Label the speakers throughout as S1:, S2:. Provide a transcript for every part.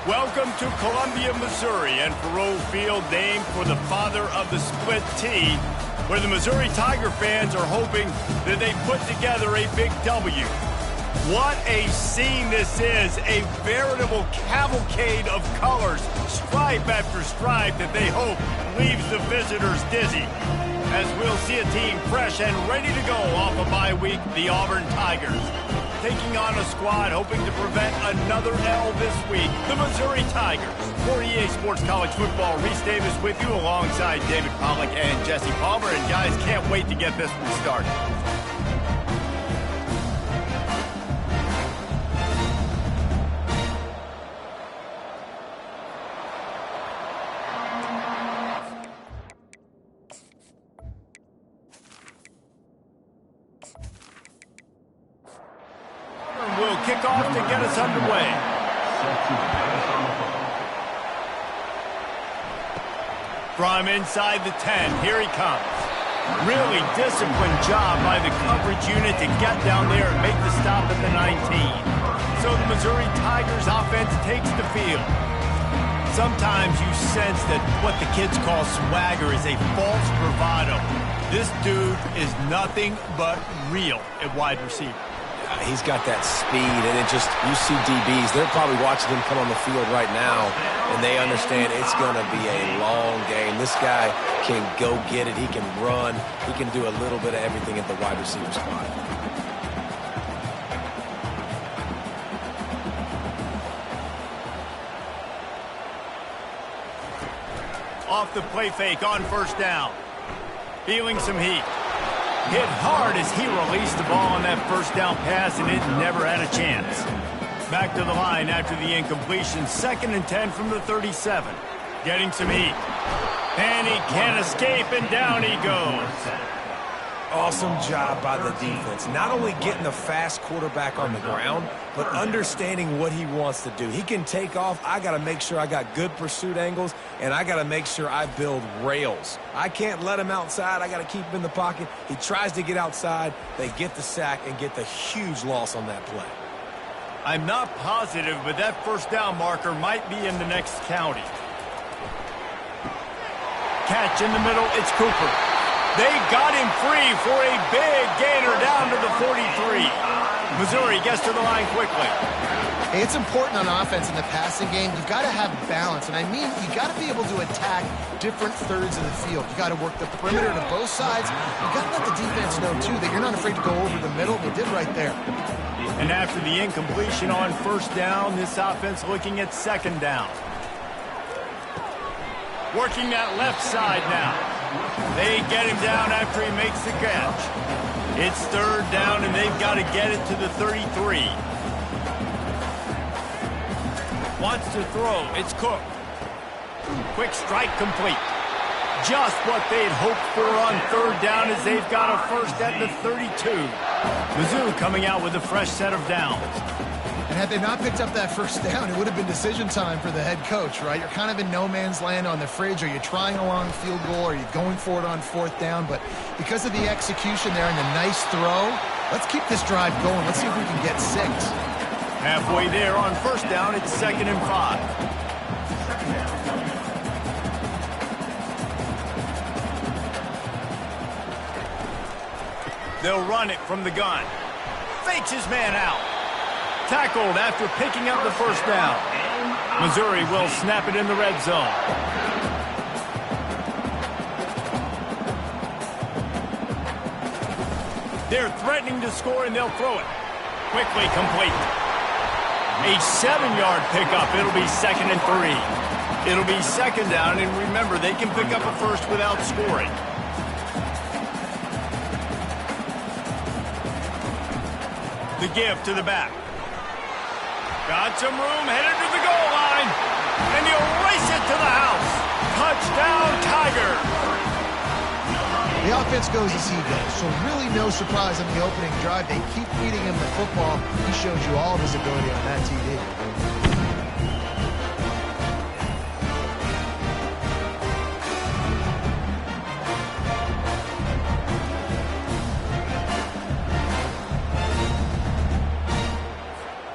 S1: Welcome to Columbia, Missouri, and Faroe Field, named for the father of the split T, where the Missouri Tiger fans are hoping that they put together a big W. What a scene this is, a veritable cavalcade of colors, stripe after stripe that they hope leaves the visitors dizzy. As we'll see a team fresh and ready to go off a bye week, the Auburn Tigers. Taking on a squad hoping to prevent another L this week, the Missouri Tigers. For EA Sports College Football, Reese Davis with you alongside David Pollack and Jesse Palmer. And guys, can't wait to get this one started. Kick off to get us underway. From inside the 10, here he comes. Really disciplined job by the coverage unit to get down there and make the stop at the 19. So the Missouri Tigers offense takes the field. Sometimes you sense that what the kids call swagger is a false bravado. This dude is nothing but real at wide receiver.
S2: He's got that speed, and you see DBs, they're probably watching him come on the field right now, and they understand it's going to be a long game. This guy can go get it. He can run. He can do a little bit of everything at the wide receiver spot.
S1: Off the play fake on first down. Feeling some heat. Hit hard as he released the ball on that first down pass, and it never had a chance. Back to the line after the incompletion. 2nd and 10 from the 37. Getting some heat. And he can't escape, and down he goes.
S2: Awesome job by the defense. Not only getting the fast quarterback on the ground, but understanding what he wants to do. He can take off. I got to make sure I got good pursuit angles, and I got to make sure I build rails. I can't let him outside. I got to keep him in the pocket. He tries to get outside. They get the sack and get the huge loss on that play.
S1: I'm not positive, but that first down marker might be in the next county. Catch in the middle. It's Cooper. They got him free for a big gainer down to the 43. Missouri gets to the line quickly.
S3: Hey, it's important on offense in the passing game. You've got to have balance. And I mean, you got to be able to attack different thirds of the field. You got to work the perimeter to both sides. You got to let the defense know, too, that you're not afraid to go over the middle. They did right there.
S1: And after the incompletion on first down, this offense looking at 2nd down. Working that left side now. They get him down after he makes the catch. It's 3rd down, and they've got to get it to the 33. Wants to throw. It's Cook. Quick strike complete. Just what they'd hoped for on 3rd down, as they've got a first at the 32. Mizzou coming out with a fresh set of downs.
S3: And had they not picked up that first down, it would have been decision time for the head coach, right? You're kind of in no man's land on the fridge. Are you trying a long field goal? Are you going for it on 4th down? But because of the execution there and the nice throw, let's keep this drive going. Let's see if we can get 6.
S1: Halfway there on first down, it's 2nd and 5. They'll run it from the gun. Fakes his man out. Tackled after picking up the first down. Missouri will snap it in the red zone. They're threatening to score, and they'll throw it. Quickly complete. A 7-yard pickup. It'll be 2nd and 3. It'll be 2nd down, and remember, they can pick up a first without scoring. The give to the back. Got some room, headed to the goal line, and he'll race it to the house. Touchdown, Tiger.
S3: The offense goes as he goes, so really no surprise on the opening drive. They keep feeding him the football. He shows you all of his ability on that TD.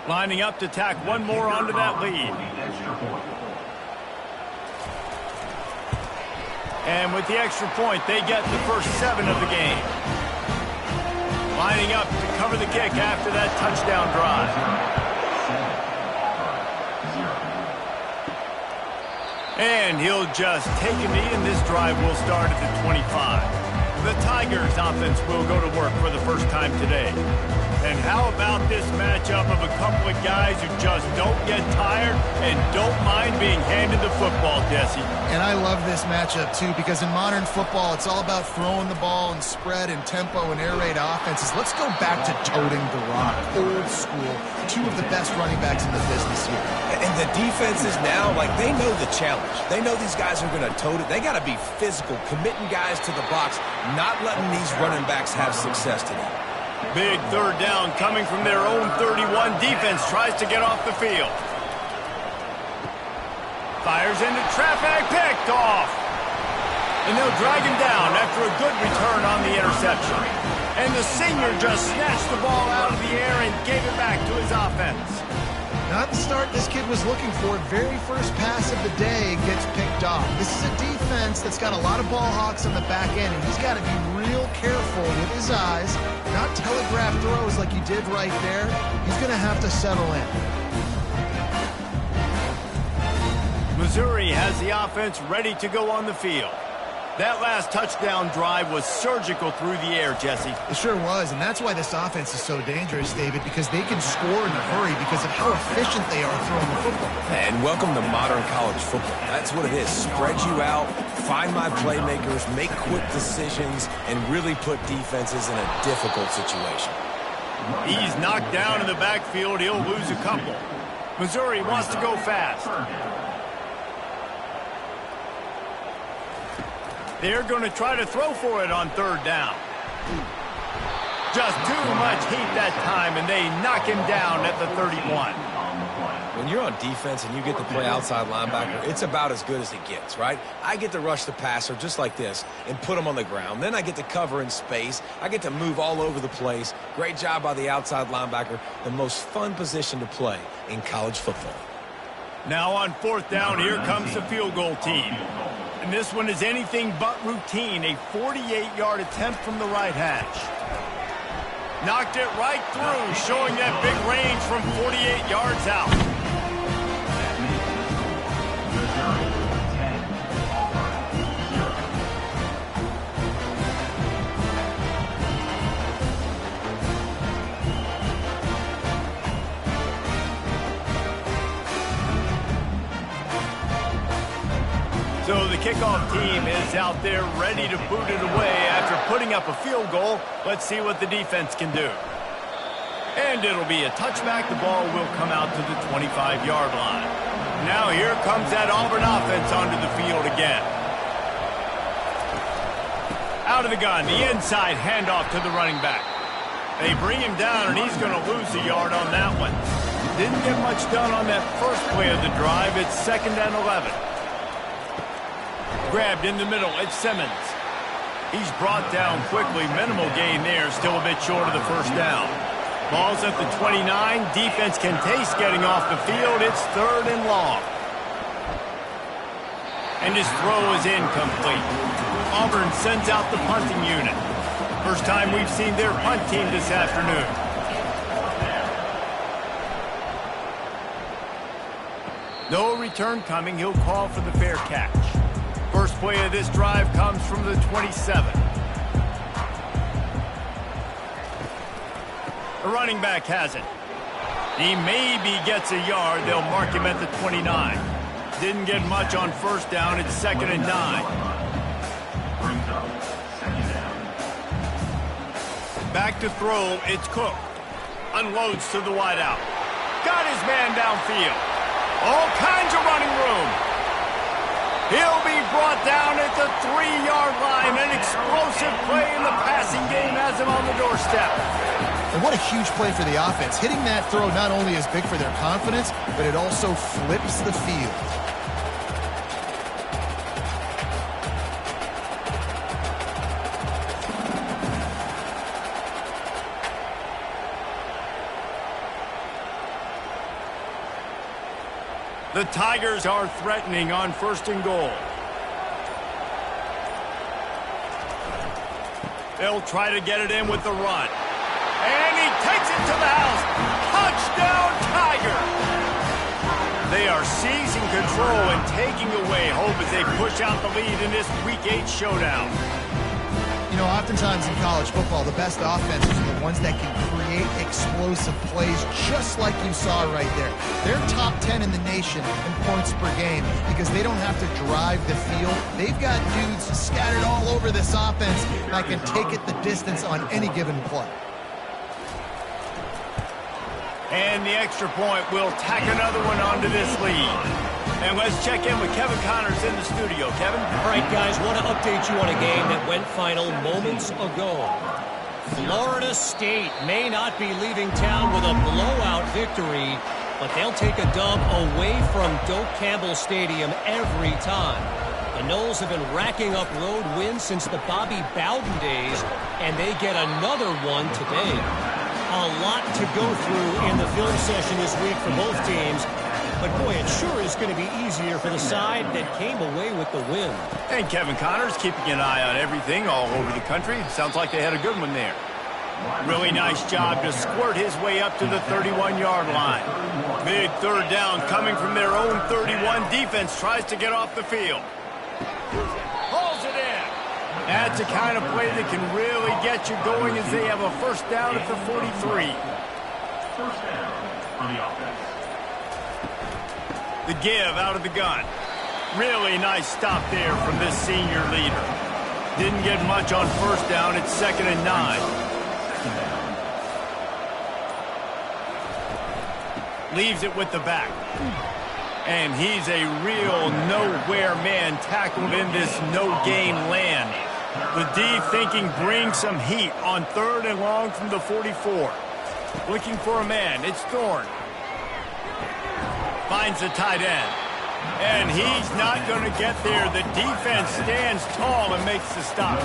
S1: Lining up to tack one more onto that lead. And with the extra point, they get the first 7 of the game. Lining up to cover the kick after that touchdown drive. And he'll just take a knee, and this drive will start at the 25. The Tigers offense will go to work for the first time today. And how about this matchup of a couple of guys who just don't get tired and don't mind being handed the football, Jesse?
S3: And I love this matchup, too, because in modern football, it's all about throwing the ball and spread and tempo and air raid offenses. Let's go back to toting the rock, old school. 2 of the best running backs in the business here.
S2: And the defenses now, like, they know the challenge. They know these guys are going to tote it. They got to be physical, committing guys to the box, not letting these running backs have success today.
S1: Big third down coming from their own 31. Defense tries to get off the field. Fires into traffic, picked off. And they'll drag him down after a good return on the interception. And the senior just snatched the ball out of the air and gave it back to his offense.
S3: Not the start this kid was looking for. Very first pass of the day gets picked off. This is a defense that's got a lot of ball hawks on the back end, and he's got to be real careful with his eyes, not telegraph throws like he did right there. He's going to have to settle in.
S1: Missouri has the offense ready to go on the field. That last touchdown drive was surgical through the air, Jesse.
S3: It sure was, and that's why this offense is so dangerous, David, because they can score in a hurry because of how efficient they are throwing the football.
S2: And welcome to modern college football. That's what it is. Spread you out, find my playmakers, make quick decisions, and really put defenses in a difficult situation.
S1: He's knocked down in the backfield. He'll lose a couple. Missouri wants to go fast. They're going to try to throw for it on third down. Just too much heat that time, and they knock him down at the 31.
S2: When you're on defense and you get to play outside linebacker, it's about as good as it gets, right? I get to rush the passer just like this and put him on the ground. Then I get to cover in space. I get to move all over the place. Great job by the outside linebacker. The most fun position to play in college football.
S1: Now on fourth down, here comes the field goal team. And this one is anything but routine. A 48-yard attempt from the right hash. Knocked it right through, showing that big range from 48 yards out. So the kickoff team is out there ready to boot it away after putting up a field goal. Let's see what the defense can do. And it'll be a touchback. The ball will come out to the 25-yard line. Now here comes that Auburn offense onto the field again. Out of the gun, the inside handoff to the running back. They bring him down, and he's going to lose a yard on that one. Didn't get much done on that first play of the drive. It's 2nd and 11. Grabbed in the middle, it's Simmons. He's brought down quickly, minimal gain there, still a bit short of the first down. Ball's at the 29, defense can taste getting off the field, it's 3rd and long. And his throw is incomplete. Auburn sends out the punting unit. First time we've seen their punt team this afternoon. No return coming, he'll call for the fair catch. First play of this drive comes from the 27. The running back has it. He maybe gets a yard. They'll mark him at the 29. Didn't get much on first down. It's 2nd and 9. Back to throw. It's Cook. Unloads to the wideout. Got his man downfield. All kinds of running room. He'll be brought down at the 3-yard line. An explosive play in the passing game has him on the doorstep.
S3: And what a huge play for the offense. Hitting that throw not only is big for their confidence, but it also flips the field.
S1: The Tigers are threatening on 1st and goal. They'll try to get it in with the run. And he takes it to the house. Touchdown, Tiger! They are seizing control and taking away hope as they push out the lead in this Week 8 showdown.
S3: You know, oftentimes in college football, the best offenses are the ones that can create explosive plays just like you saw right there. They're top 10 in the nation in points per game because they don't have to drive the field. They've got dudes scattered all over this offense that can take it the distance on any given play.
S1: And the extra point will tack another one onto this lead. And let's check in with Kevin Connors in the studio. Kevin?
S4: All right, guys, want to update you on a game that went final moments ago. Florida State may not be leaving town with a blowout victory, but they'll take a dub away from Doak Campbell Stadium every time. The Noles have been racking up road wins since the Bobby Bowden days, and they get another one today. A lot to go through in the film session this week for both teams. But, boy, it sure is going to be easier for the side that came away with the win.
S1: And Kevin Connors keeping an eye on everything all over the country. Sounds like they had a good one there. Really nice job to squirt his way up to the 31-yard line. Big third down coming from their own 31. Defense tries to get off the field. Pulls it in. That's the kind of play that can really get you going as they have a first down at the 43.
S5: First down on the offense.
S1: The give out of the gun. Really nice stop there from this senior leader. Didn't get much on first down. It's 2nd and 9. Leaves it with the back. And he's a real nowhere man tackled in this no-gain land. The D thinking bring some heat on 3rd and long from the 44. Looking for a man. It's Thorne. Finds the tight end. And he's not going to get there. The defense stands tall and makes the stop.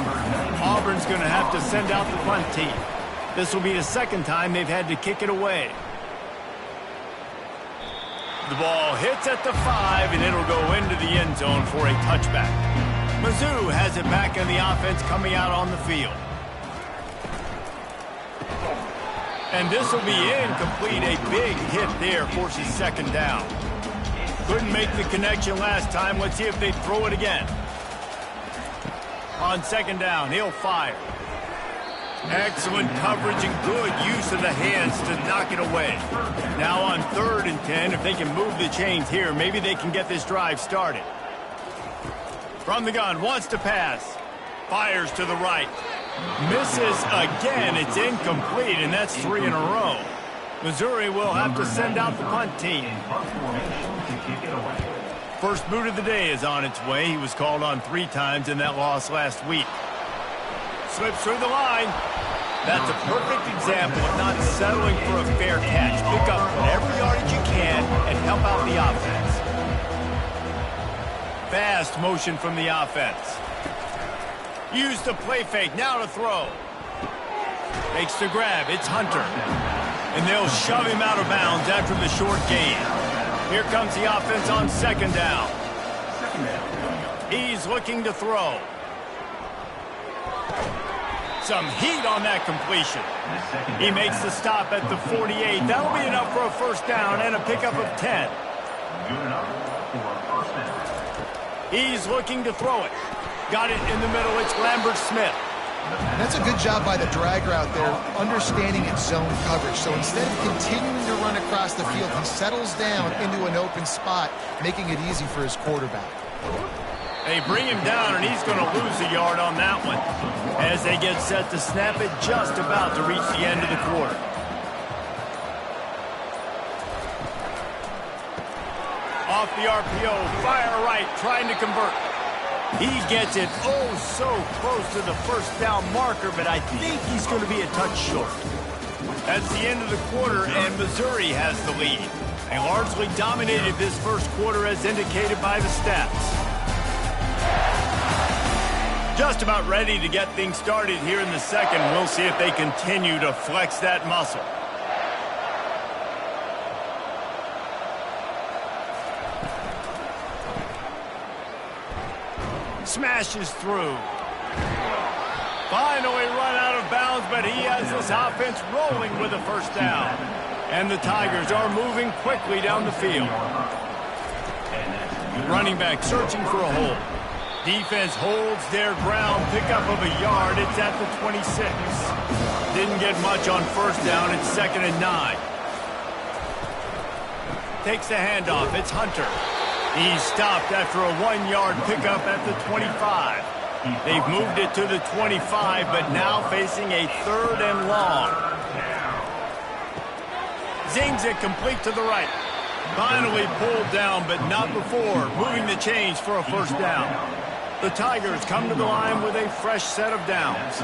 S1: Auburn's going to have to send out the punt team. This will be the second time they've had to kick it away. The ball hits at the 5, and it'll go into the end zone for a touchback. Mizzou has it back in the offense coming out on the field. And this will be incomplete. A big hit there forces 2nd down. Couldn't make the connection last time. Let's see if they throw it again. On 2nd down, he'll fire. Excellent coverage and good use of the hands to knock it away. Now on 3rd and 10, if they can move the chains here, maybe they can get this drive started. From the gun, wants to pass. Fires to the right. Misses again. It's incomplete, and that's 3 in a row. Missouri will have to send out the punt team. First boot of the day is on its way. He was called on 3 times in that loss last week. Slips through the line. That's a perfect example of not settling for a fair catch. Pick up whatever yardage you can and help out the offense. Fast motion from the offense. Use the play fake. Now to throw. Makes the grab. It's Hunter. And they'll shove him out of bounds after the short gain. Here comes the offense on 2nd down. He's looking to throw. Some heat on that completion. He makes the stop at the 48. That'll be enough for a first down and a pickup of 10. He's looking to throw it. Got it in the middle. It's Lambert Smith.
S3: That's a good job by the drag route there, understanding its zone coverage. So instead of continuing to run across the field, he settles down into an open spot, making it easy for his quarterback.
S1: They bring him down, and he's going to lose a yard on that one as they get set to snap it just about to reach the end of the quarter. Off the RPO, fire right, trying to convert. He gets it oh so close to the first down marker, but I think he's going to be a touch short. That's the end of the quarter, and Missouri has the lead. They largely dominated this first quarter as indicated by the stats. Just about ready to get things started here in the second. We'll see if they continue to flex that muscle. Smashes through. Finally run out of bounds, but he has this offense rolling with a first down. And the Tigers are moving quickly down the field. Running back searching for a hole. Defense holds their ground, pickup of a yard. It's at the 26. Didn't get much on first down. It's 2nd and 9. Takes the handoff. It's Hunter. He's stopped after a 1-yard pickup at the 25. They've moved it to the 25, but now facing a 3rd and long. Zings it complete to the right. Finally pulled down, but not before moving the chains for a first down. The Tigers come to the line with a fresh set of downs.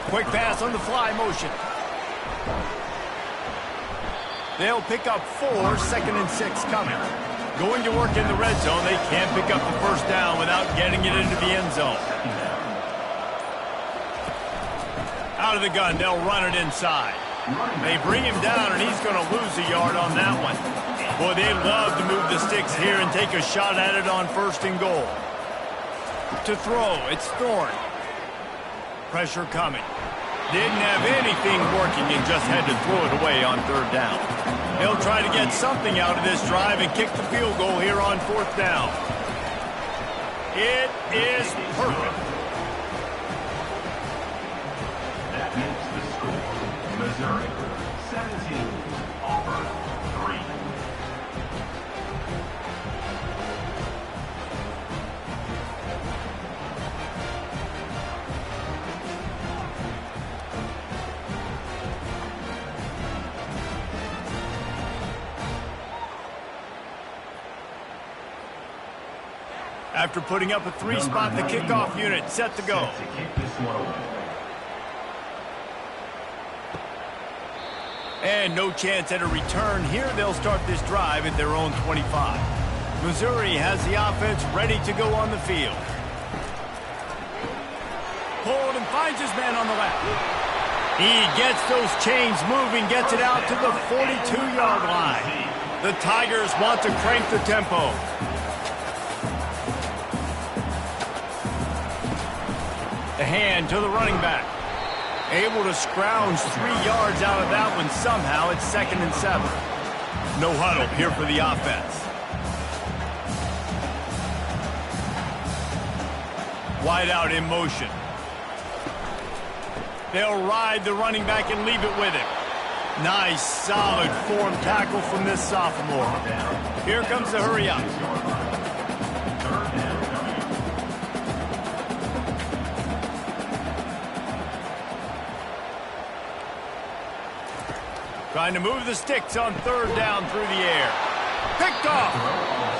S1: Quick pass on the fly motion. They'll pick up 4, 2nd and 6 coming. Going to work in the red zone. They can't pick up the first down without getting it into the end zone. Out of the gun, they'll run it inside. They bring him down, and he's going to lose a yard on that one. Boy, they love to move the sticks here and take a shot at it on 1st and goal. To throw, it's Thorne. Pressure coming. Didn't have anything working and just had to throw it away on 3rd down. He'll try to get something out of this drive and kick the field goal here on 4th down. It is perfect.
S5: That makes the score. Missouri 17, Auburn 3.
S1: After putting up a 3-spot, the kickoff unit set to go. And no chance at a return. Here they'll start this drive at their own 25. Missouri has the offense ready to go on the field. Pulled and finds his man on the left. He gets those chains moving, gets it out to the 42-yard line. The Tigers want to crank the tempo. The hand to the running back. Able to scrounge 3 yards out of that one somehow. It's 2nd and 7. No huddle here for the offense. Wide out in motion. They'll ride the running back and leave it with him. Nice, solid form tackle from this sophomore. Here comes the hurry up. Trying to move the sticks on 3rd down through the air. Picked off.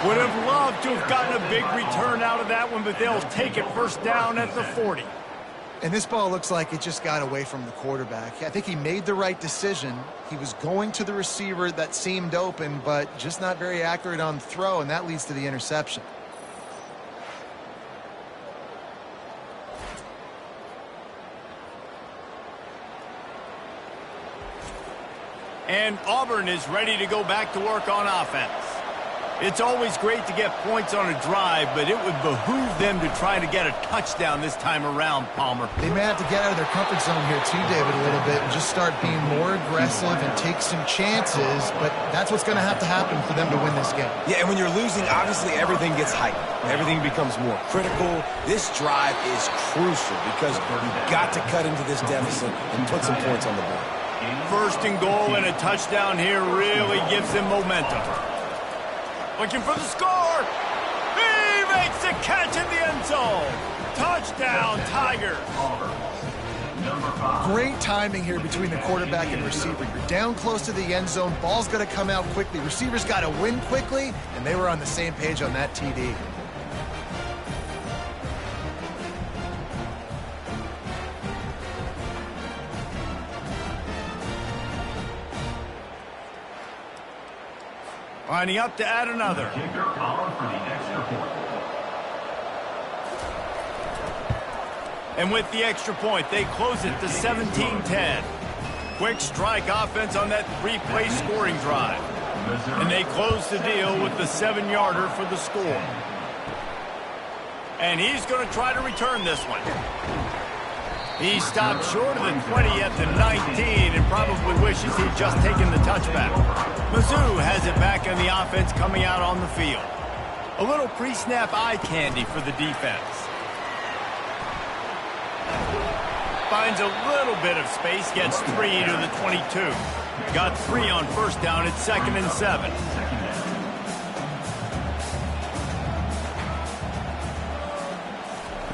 S1: Would have loved to have gotten a big return out of that one, but they'll take it 1st down at the 40.
S3: And this ball looks like it just got away from the quarterback. I think he made the right decision. He was going to the receiver that seemed open, but just not very accurate on the throw, and that leads to the interception.
S1: And Auburn is ready to go back to work on offense. It's always great to get points on a drive, but it would behoove them to try to get a touchdown this time around, Palmer.
S3: They may have to get out of their comfort zone here too, David, a little bit, and just start being more aggressive and take some chances, but that's what's going to happen for them to win this game.
S2: Yeah, and when you're losing, obviously everything gets heightened. Everything becomes more critical. This drive is crucial because you've got to cut into this deficit and put some points on the board.
S1: 1st and goal and a touchdown here really gives them momentum. Looking for the score. He makes the catch in the end zone. Touchdown, Tigers.
S3: Great timing here between the quarterback and receiver. You're down close to the end zone. Ball's going to come out quickly. Receivers got to win quickly, and they were on the same page on that TD.
S1: Lining up to add another.
S5: Kicker on for the extra point.
S1: And with the extra point, they close it to 17-10. Quick strike offense on that 3-play scoring drive. And they close the deal with the 7-yarder for the score. And he's going to try to return this one. He stopped short of the 20 at the 19 and probably wishes he'd just taken the touchback. Mizzou has it back in the offense coming out on the field. A little pre-snap eye candy for the defense. Finds a little bit of space, gets 3 to the 22. Got 3 on first down at 2nd and 7.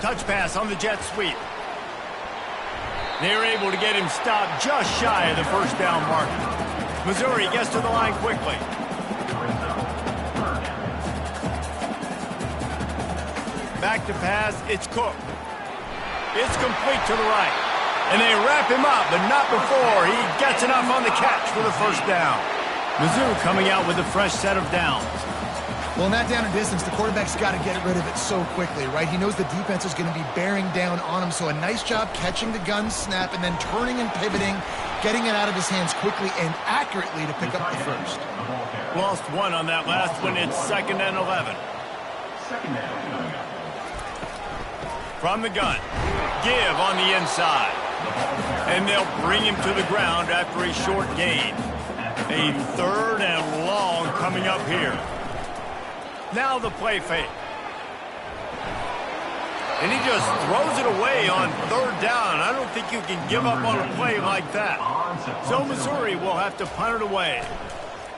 S1: Touch pass on the jet sweep. They're able to get him stopped just shy of the first down mark. Missouri gets to the line quickly. Back to pass, it's Cook. It's complete to the right. And they wrap him up, but not before he gets enough on the catch for the first down. Mizzou coming out with a fresh set of downs.
S3: Well, in that down and distance, the quarterback's got to get rid of it so quickly, right? He knows the defense is going to be bearing down on him, so a nice job catching the gun snap and then turning and pivoting, getting it out of his hands quickly and accurately to pick up the first.
S1: Lost 1 on that last one. It's 2nd and 11. From the gun, give on the inside. And they'll bring him to the ground after a short gain. A 3rd and long coming up here. Now the play fake. And he just throws it away on 3rd down. I don't think you can give up on a play like that. So Missouri will have to punt it away.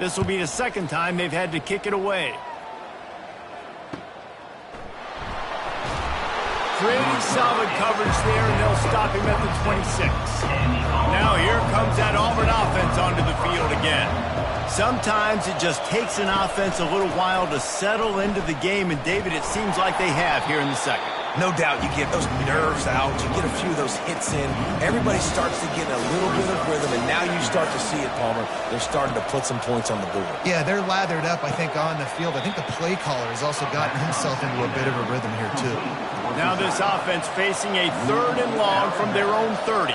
S1: This will be the 2nd time they've had to kick it away. Pretty solid coverage there, and they'll stop him at the 26. Now here comes that Auburn offense onto the field again. Sometimes it just takes an offense a little while to settle into the game, and David, it seems like they have here in the 2nd.
S2: No doubt you get those nerves out. You get a few of those hits in. Everybody starts to get a little bit of rhythm, and now you start to see it, Palmer. They're starting to put some points on the board.
S3: Yeah, they're lathered up, I think, on the field. I think the play caller has also gotten himself into a bit of a rhythm here, too.
S1: Now this offense facing a 3rd and long from their own 30.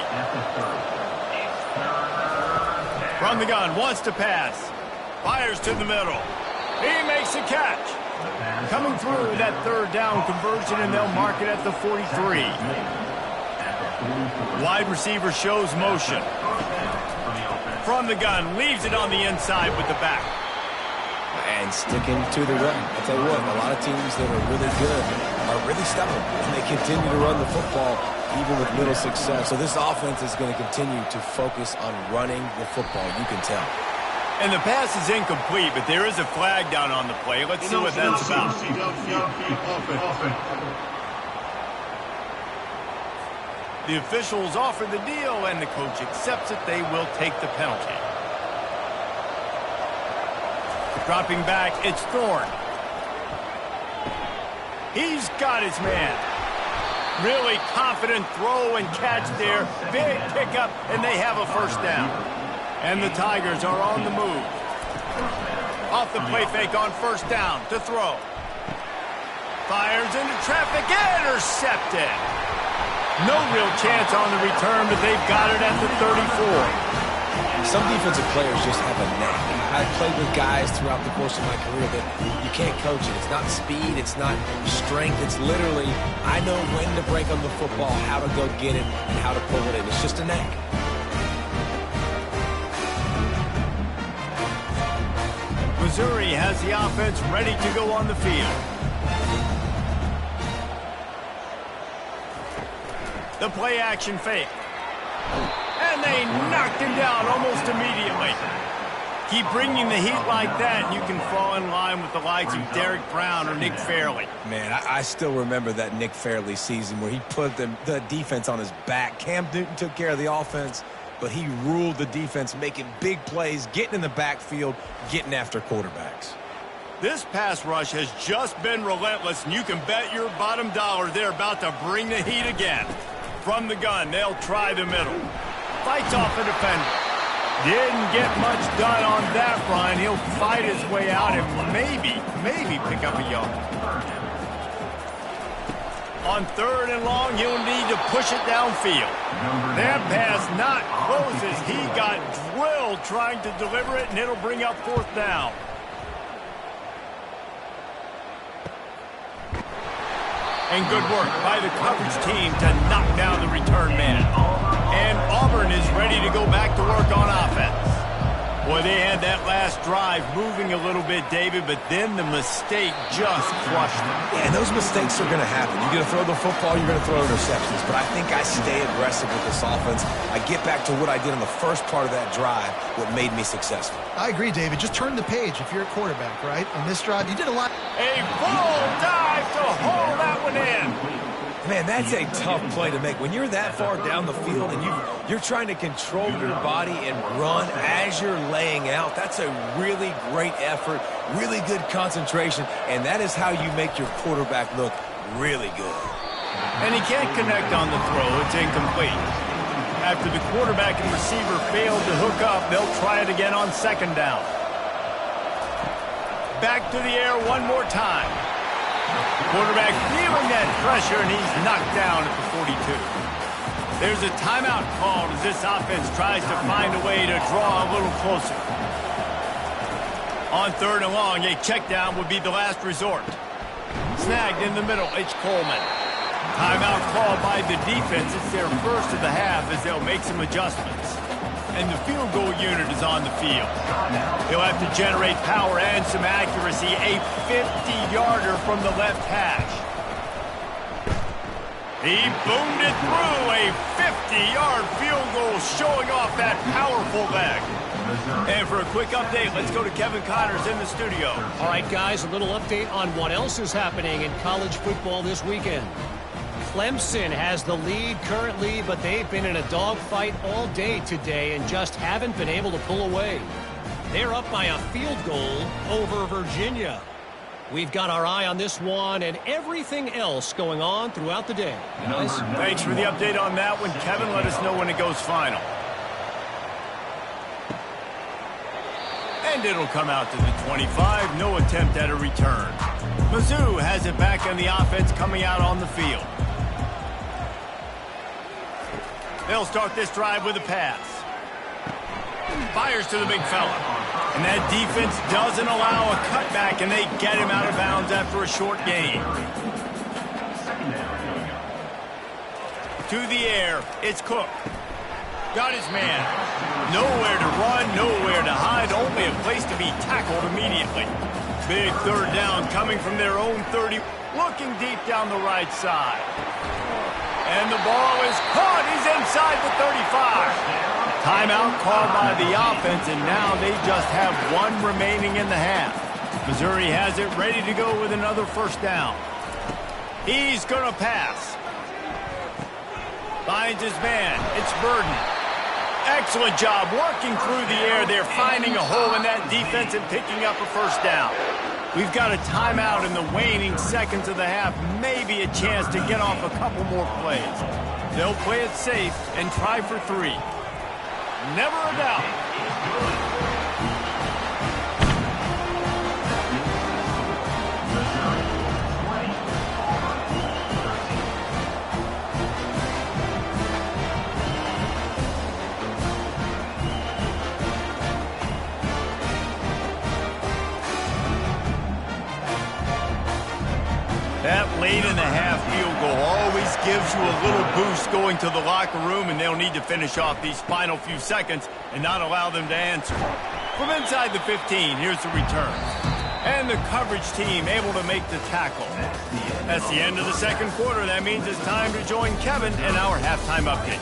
S1: From the gun, wants to pass. Fires to the middle. He makes a catch. Coming through that 3rd down conversion, and they'll mark it at the 43. Wide receiver shows motion. From the gun, leaves it on the inside with the back.
S2: And sticking to the run. I'll tell you what, a lot of teams that are really good are really stubborn, and they continue to run the football even with little success. So this offense is going to continue to focus on running the football, you can tell.
S1: And the pass is incomplete, but there is a flag down on the play. Let's see what that's about. The officials offer the deal, and the coach accepts it. They will take the penalty. Dropping back, it's Thorne. He's got his man. Really confident throw and catch there. Big pickup, and they have a first down. And the Tigers are on the move. Off the play fake on first down to throw. Fires into traffic, intercepted. No real chance on the return, but they've got it at the 34.
S2: Some defensive players just have a knack. I've played with guys throughout the course of my career that you can't coach it. It's not speed, it's not strength. It's literally, I know when to break on the football, how to go get it, and how to pull it in. It's just a knack.
S1: Missouri has the offense ready to go on the field. The play action fake. And they knocked him down almost immediately. Keep bringing the heat like that, and you can fall in line with the likes of Derek Brown or Nick Fairley.
S2: Man, I still remember that Nick Fairley season where he put the defense on his back. Cam Newton took care of the offense, but he ruled the defense, making big plays, getting in the backfield, getting after quarterbacks.
S1: This pass rush has just been relentless, and you can bet your bottom dollar they're about to bring the heat again. From the gun, they'll try the middle. Fights off a defender. Didn't get much done on that run. He'll fight his way out and maybe pick up a yard. On 3rd and long, he'll need to push it downfield. That pass not close as he got drilled trying to deliver it, and it'll bring up 4th down. And good work by the coverage team to knock down the return man. And Auburn is ready to go back to work on offense. Boy, they had that last drive moving a little bit, David, but then the mistake just crushed them.
S2: Yeah, and those mistakes are going to happen. You're going to throw the football, you're going to throw interceptions. But I think I stay aggressive with this offense. I get back to what I did in the first part of that drive, what made me successful.
S3: I agree, David. Just turn the page if you're a quarterback, right? On this drive, you did a lot.
S1: A full dive to haul that one in.
S2: Man, that's a tough play to make. When you're that far down the field and you're trying to control your body and run as you're laying out, that's a really great effort, really good concentration, and that is how you make your quarterback look really good.
S1: And he can't connect on the throw. It's incomplete. After the quarterback and receiver failed to hook up, they'll try it again on second down. Back to the air one more time. Quarterback feeling that pressure, and he's knocked down at the 42. There's a timeout called as this offense tries to find a way to draw a little closer. On third and long, a check down would be the last resort. Snagged in the middle, it's Coleman. Timeout called by the defense. It's their first of the half as they'll make some adjustments. And the field goal unit is on the field. He'll have to generate power and some accuracy. A 50-yarder from the left hash. He boomed it through. A 50-yard field goal showing off that powerful leg. And for a quick update, let's go to Kevin Connors in the studio.
S4: All right, guys, a little update on what else is happening in college football this weekend. Clemson has the lead currently, but they've been in a dogfight all day today and just haven't been able to pull away. They're up by a field goal over Virginia. We've got our eye on this one and everything else going on throughout the day. Guys?
S1: Thanks for the update on that one, Kevin. Let us know when it goes final. And it'll come out to the 25. No attempt at a return. Mizzou has it back on the offense coming out on the field. They'll start this drive with a pass. Fires to the big fella. And that defense doesn't allow a cutback, and they get him out of bounds after a short gain. To the air, it's Cook. Got his man. Nowhere to run, nowhere to hide, only a place to be tackled immediately. Big third down coming from their own 30, looking deep down the right side. And the ball is caught. He's inside the 35. Timeout called by the offense, and now they just have one remaining in the half. Missouri has it ready to go with another first down. He's going to pass. Finds his man. It's Burden. Excellent job working through the air. They're finding a hole in that defense and picking up a first down. We've got a timeout in the waning seconds of the half. Maybe a chance to get off a couple more plays. They'll play it safe and try for 3. Never a doubt. That late in the half field goal always gives you a little boost going to the locker room, and they'll need to finish off these final few seconds and not allow them to answer. From inside the 15, here's the return. And the coverage team able to make the tackle. That's the end of the second quarter. That means it's time to join Kevin in our halftime update.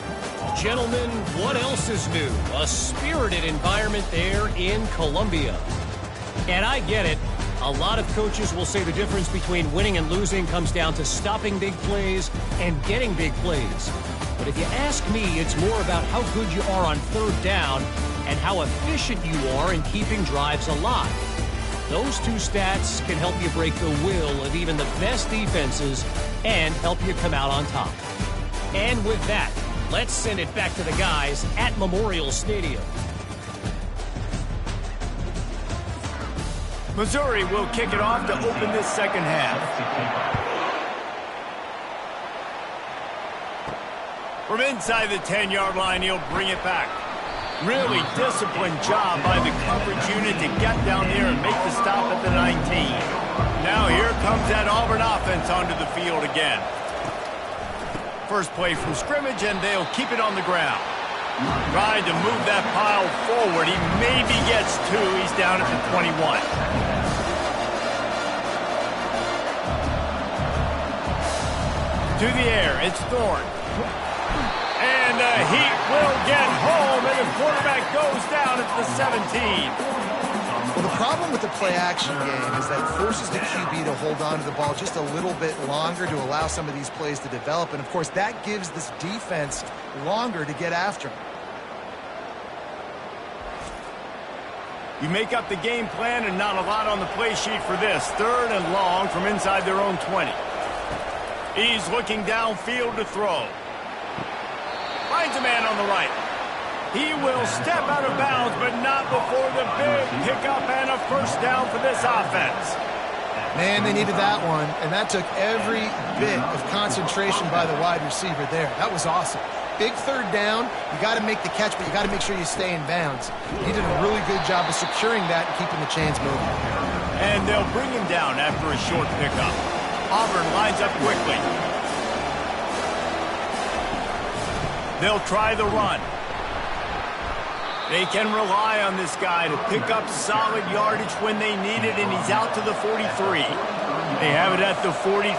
S4: Gentlemen, what else is new? A spirited environment there in Columbia. And I get it. A lot of coaches will say the difference between winning and losing comes down to stopping big plays and getting big plays. But if you ask me, it's more about how good you are on third down and how efficient you are in keeping drives alive. Those two stats can help you break the will of even the best defenses and help you come out on top. And with that, let's send it back to the guys at Memorial Stadium.
S1: Missouri will kick it off to open this second half. From inside the 10-yard line, he'll bring it back. Really disciplined job by the coverage unit to get down there and make the stop at the 19. Now here comes that Auburn offense onto the field again. First play from scrimmage, and they'll keep it on the ground. Tried to move that pile forward. He maybe gets two. He's down at the 21. To the air, it's Thorne. And the Heat will get home, and the quarterback goes down at the 17.
S3: Well, the problem with the play-action game is that it forces the QB to hold on to the ball just a little bit longer to allow some of these plays to develop. And, of course, that gives this defense longer to get after him.
S1: You make up the game plan and not a lot on the play sheet for this. 3rd and long from inside their own 20. He's looking downfield to throw. Finds a man on the right. He will step out of bounds, but not before the big pickup and a first down for this offense.
S3: Man, they needed that one, and that took every bit of concentration by the wide receiver there. That was awesome. Big 3rd down. You got to make the catch, but you got to make sure you stay in bounds. He did a really good job of securing that and keeping the chains moving.
S1: And they'll bring him down after a short pickup. Auburn lines up quickly. They'll try the run. They can rely on this guy to pick up solid yardage when they need it, and he's out to the 43. They have it at the 43,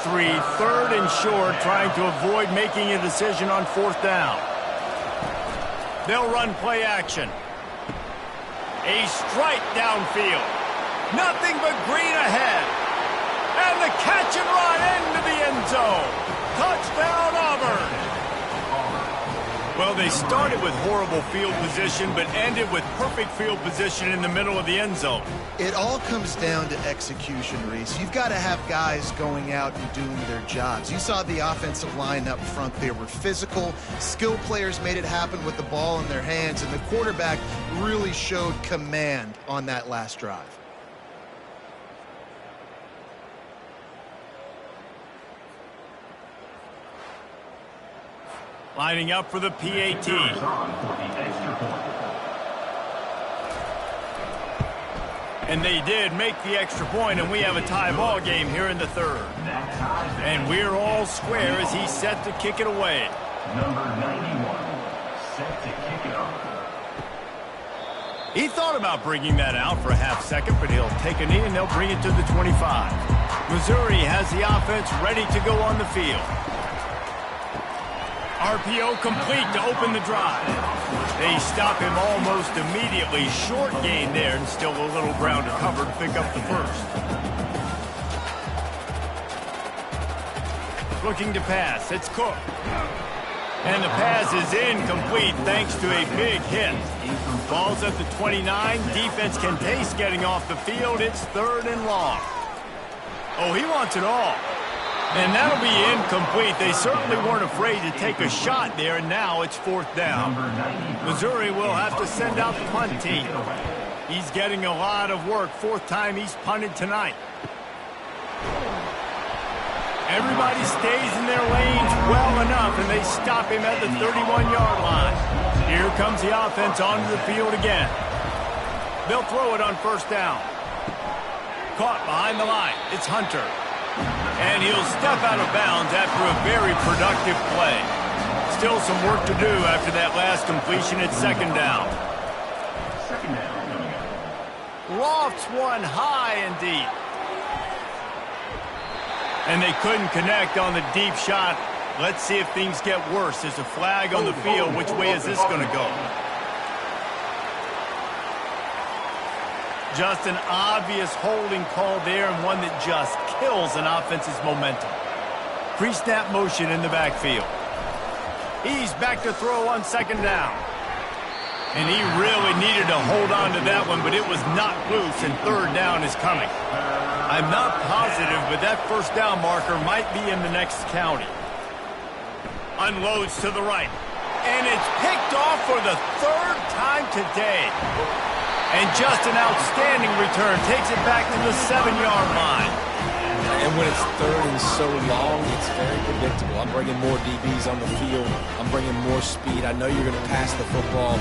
S1: 3rd and short, trying to avoid making a decision on 4th down. They'll run play action. A strike downfield. Nothing but green ahead. And the catch and run into the end zone. Touchdown, Auburn. Well, they started with horrible field position, but ended with perfect field position in the middle of the end zone.
S3: It all comes down to execution, Reese. You've got to have guys going out and doing their jobs. You saw the offensive line up front. They were physical. Skilled players made it happen with the ball in their hands, and the quarterback really showed command on that last drive.
S1: Lining up for the PAT. And they did make the extra point, and we have a tie ball game here in the 3rd. And we're all square as he's set to kick it away.
S5: Number 91, set to kick it off.
S1: He thought about bringing that out for a half second, but he'll take a knee and they'll bring it to the 25. Missouri has the offense ready to go on the field. RPO complete to open the drive. They stop him almost immediately. Short gain there, and still a little ground to cover to pick up the first. Looking to pass. It's Cook. And the pass is incomplete thanks to a big hit. Ball's at the 29. Defense can taste getting off the field. It's 3rd and long. Oh, he wants it all. And that'll be incomplete. They certainly weren't afraid to take a shot there, and now it's 4th down. Missouri will have to send out the punt team. He's getting a lot of work. 4th time he's punted tonight. Everybody stays in their lanes well enough, and they stop him at the 31-yard line. Here comes the offense onto the field again. They'll throw it on 1st down. Caught behind the line. It's Hunter. And he'll step out of bounds after a very productive play. Still some work to do after that last completion at 2nd down. Lofts one high and deep. And they couldn't connect on the deep shot. Let's see if things get worse. There's a flag on the field. Which way is this going to go? Just an obvious holding call there, and one that just kills an offense's momentum. Pre-snap motion in the backfield. He's back to throw on 2nd down. And he really needed to hold on to that one, but it was not loose, and 3rd down is coming. I'm not positive, but that 1st down marker might be in the next county. Unloads to the right. And it's picked off for the 3rd time today. And just an outstanding return. Takes it back to the 7-yard line.
S2: And when it's third and so long, it's very predictable. I'm bringing more DBs on the field. I'm bringing more speed. I know you're going to pass the football.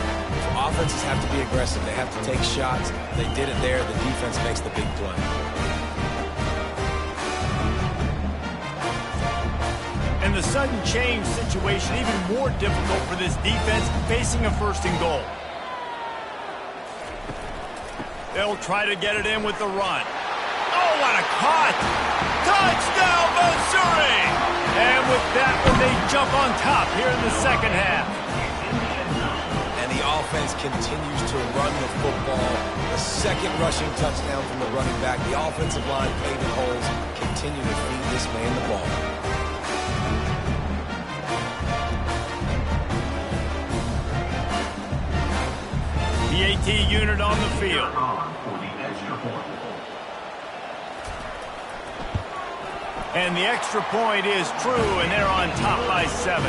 S2: Offenses have to be aggressive. They have to take shots. They did it there. The defense makes the big play.
S1: And the sudden change situation even more difficult for this defense facing a first and goal. They'll try to get it in with the run. Oh, what a cut! Touchdown, Missouri! And with that one, they jump on top here in the second half.
S2: And the offense continues to run the football. The second rushing touchdown from the running back. The offensive line paving holes. Continue to feed this man the ball.
S1: The AT unit on the field. And the extra point is true, and they're on top by 7.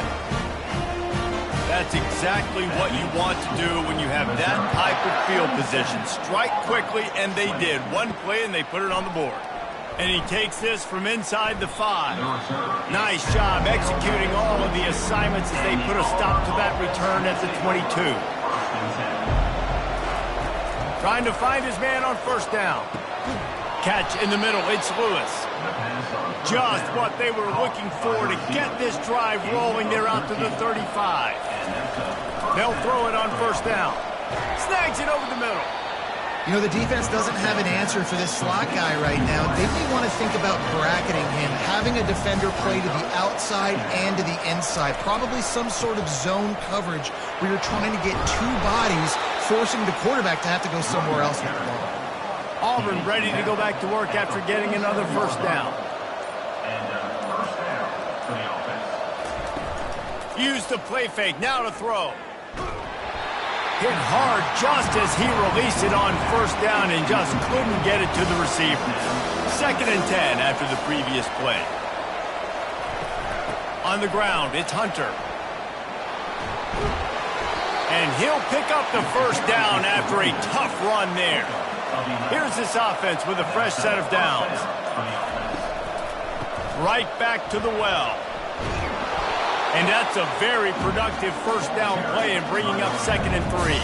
S1: That's exactly what you want to do when you have that type of field position. Strike quickly, and they did. One play, and they put it on the board. And he takes this from inside the 5. Nice job executing all of the assignments as they put a stop to that return at the 22. Trying to find his man on first down. Catch in the middle. It's Lewis. Just what they were looking for to get this drive rolling. They're out to the 35. They'll throw it on first down. Snags it over the middle.
S3: You know, the defense doesn't have an answer for this slot guy right now. They may want to think about bracketing him, having a defender play to the outside and to the inside. Probably some sort of zone coverage where you're trying to get two bodies, forcing the quarterback to have to go somewhere else with the ball.
S1: Auburn ready to go back to work after getting another first down. Use the play fake, now to throw. Hit hard just as he released it on first down and just couldn't get it to the receiver. 2nd and 10 after the previous play. On the ground, it's Hunter. And he'll pick up the first down after a tough run there. Here's this offense with a fresh set of downs. Right back to the well. And that's a very productive first down play and bringing up 2nd and 3.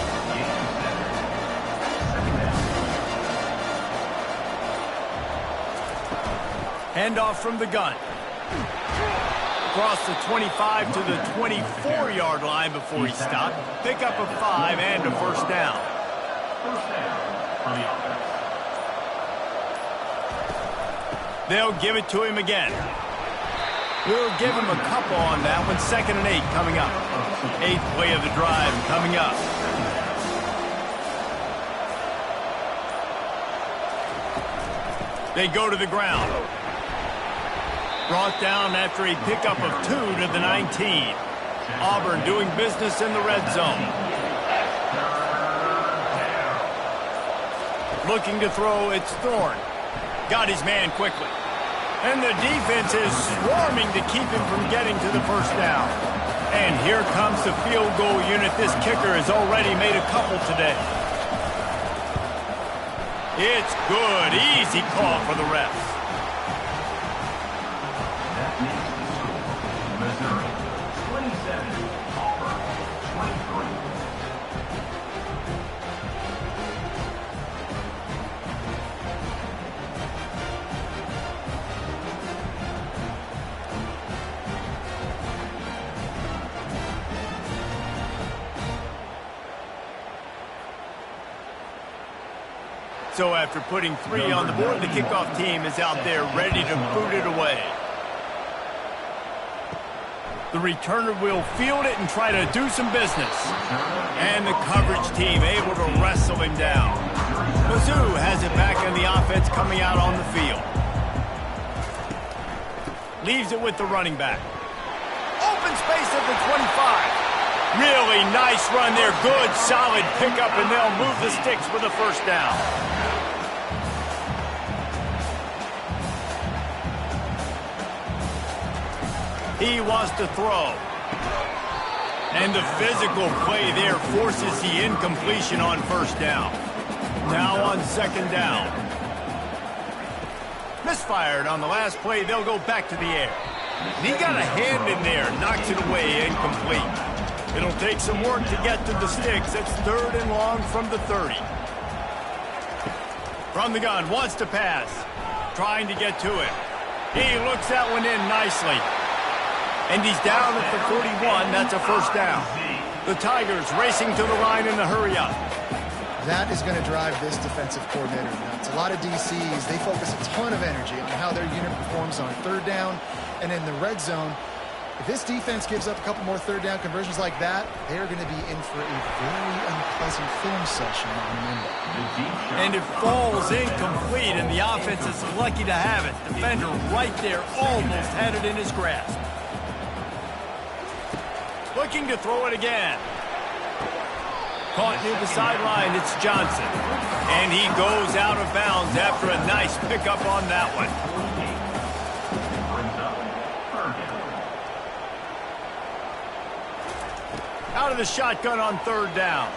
S1: Handoff from the gun. Across the 25 to the 24-yard line before he stopped. Pick up a 5 and a first down. They'll give it to him again. We'll give him a couple on that one. 2nd and 8 coming up. 8th play of the drive coming up. They go to the ground. Brought down after a pickup of 2 to the 19. Auburn doing business in the red zone. Looking to throw, it's Thorne. Got his man quickly. And the defense is swarming to keep him from getting to the first down. And here comes the field goal unit. This kicker has already made a couple today. It's good. Easy call for the refs.
S5: That makes the score. Missouri 27, Auburn 23.
S1: So after putting 3 on the board, the kickoff team is out there ready to boot it away. The returner will field it and try to do some business. And the coverage team able to wrestle him down. Mizzou has it back in the offense coming out on the field. Leaves it with the running back. Open space at the 25. Really nice run there. Good, solid pickup, and they'll move the sticks with a first down. He wants to throw. And the physical play there forces the incompletion on first down. Now on 2nd down. Misfired on the last play. They'll go back to the air. And he got a hand in there, knocks it away, incomplete. It'll take some work to get to the sticks. It's 3rd and long from the 30. From the gun, wants to pass. Trying to get to it. He looks that one in nicely. And he's down at the 41. That's a first down. The Tigers racing to the line in the hurry-up.
S3: That is going to drive this defensive coordinator nuts. A lot of DCs, they focus a ton of energy on how their unit performs on 3rd down and in the red zone. If this defense gives up a couple more 3rd down conversions like that, they are going to be in for a very unpleasant film session on Monday.
S1: And it falls incomplete, and the offense is lucky to have it. Defender right there almost had it in his grasp. Looking to throw it again. Caught near the sideline, it's Johnson. And he goes out of bounds after a nice pickup on that one. Out of the shotgun on 3rd down.